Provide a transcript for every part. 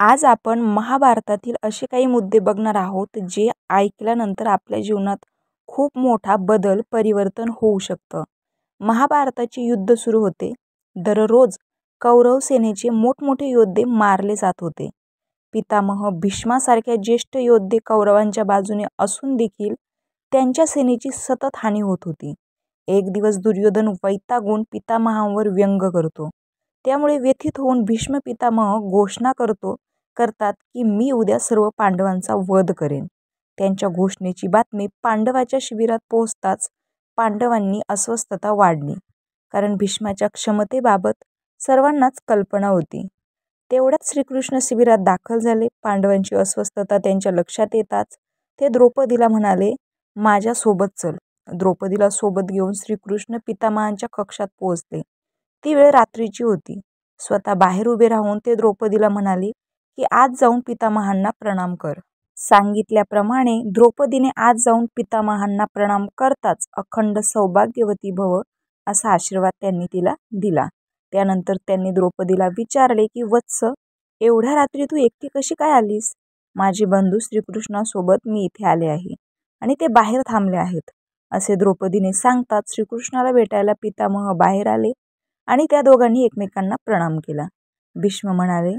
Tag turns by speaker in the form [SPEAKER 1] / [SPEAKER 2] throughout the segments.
[SPEAKER 1] आज आपण महाभारतातील असे काही मुद्दे बघणार आहोत जे ऐकल्यानंतर आपल्या जीवनात खूप मोठा बदल परिवर्तन होऊ शकतं. महाभारताचे युद्ध सुरू होते. दररोज कौरव सेनेचे मोठमोठे योद्धे मारले जात होते. पितामह भीष्मासारख्या ज्येष्ठ योद्धे कौरवांच्या बाजूने असून देखील त्यांच्या सेनेची सतत हानी होत होती. एक दिवस दुर्योधन वैतागून पितामहांवर व्यंग करतो. त्यामुळे व्यथित होऊन भीष्म पितामह घोषणा करतात की मी उद्या सर्व पांडवांचा वध करेन. त्यांच्या घोषणेची बातमी पांडवाच्या शिबिरात पोहोचताच पांडवांनी अस्वस्थता वाढली, कारण भीष्माच्या क्षमतेबाबत सर्वांनाच कल्पना होती. तेवढ्यात श्रीकृष्ण शिबिरात दाखल झाले. पांडवांची अस्वस्थता त्यांच्या लक्षात येताच ते द्रौपदीला म्हणाले, माझ्या सोबत चल. द्रौपदीला सोबत घेऊन श्रीकृष्ण पितामहांच्या कक्षात पोहोचले. ती वेळ रात्रीची होती. स्वतः बाहेर उभे राहून ते द्रौपदीला म्हणाले की आज जाऊन पितामहांना प्रणाम कर. सांगितल्याप्रमाणे द्रौपदीने आज जाऊन पितामहांना प्रणाम करताच अखंड सौभाग्यवती भव असा आशीर्वाद त्यांनी तिला दिला. त्यानंतर त्यांनी द्रौपदीला विचारले की वत्स, एवढ्या रात्री तू एकटी कशी काय आलीस? माझे बंधू श्रीकृष्णासोबत मी इथे आले आहे आणि ते बाहेर थांबले आहेत, असे द्रौपदीने सांगताच श्रीकृष्णाला भेटायला पितामह बाहेर आले आणि त्या दोघांनी एकमेकांना प्रणाम केला. भीष्म म्हणाले,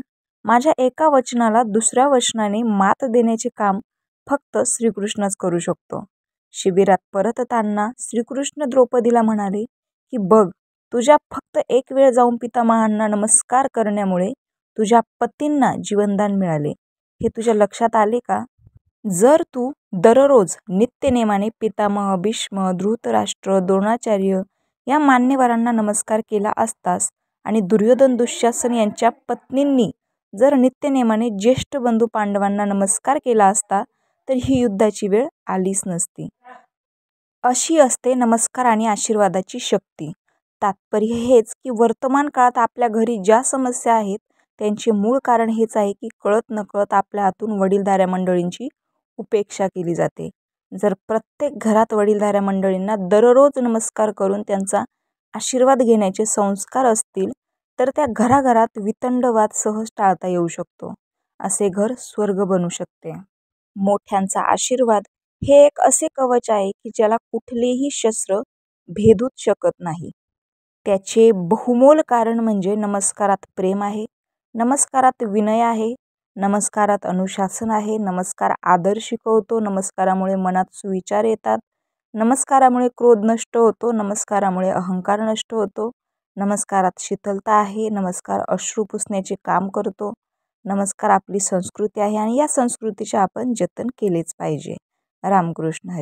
[SPEAKER 1] माझ्या एका वचनाला दुसऱ्या वचनाने मात देण्याचे काम फक्त श्रीकृष्णच करू शकतो. शिबिरात परतताना श्रीकृष्ण द्रौपदीला म्हणाले की बघ, तुझ्या फक्त एक वेळ जाऊन पितामहांना नमस्कार करण्यामुळे तुझ्या पतींना जीवनदान मिळाले. हे तुझ्या लक्षात आले का? जर तू दररोज नित्यनेमाने पितामह भीष्म, धृतराष्ट्र, द्रोणाचार्य या मान्यवरांना नमस्कार केला असतास आणि दुर्योधन, दुःशासन यांच्या पत्नींनी जर नित्यनेमाने ज्येष्ठ बंधू पांडवांना नमस्कार केला असता तर ही युद्धाची वेळ आलीच नसती. अशी असते नमस्कार आणि आशीर्वादाची शक्ती. तात्पर्य हेच की वर्तमान काळात आपल्या घरी ज्या समस्या आहेत त्यांचे मूळ कारण हेच आहे की कळत नकळत आपल्या हातून वडीलधाऱ्या मंडळींची उपेक्षा केली जाते. जर प्रत्येक घरात वडीलधाऱ्या मंडळींना दररोज नमस्कार करून त्यांचा आशीर्वाद घेण्याचे संस्कार असतील तर त्या घराघरात वितंडवाद सहज टाळता येऊ शकतो. असे घर स्वर्ग बनू शकते. मोठ्यांचा आशीर्वाद हे एक असे कवच आहे की ज्याला कुठलेही शस्त्र भेदूच शकत नाही. त्याचे बहुमोल कारण म्हणजे नमस्कारात प्रेम आहे, नमस्कारात विनय आहे, नमस्कारात अनुशासन आहे, नमस्कार आदर शिकवतो, नमस्कारामुळे मनात सुविचार येतात, नमस्कारामुळे क्रोध नष्ट होतो, नमस्कारामुळे अहंकार नष्ट होतो, नमस्कारात शीतलता आहे, नमस्कार अश्रू पुसण्याचे काम करतो. नमस्कार आपली संस्कृती आहे आणि या संस्कृतीचे आपण जतन केलेच पाहिजे. रामकृष्ण हरी.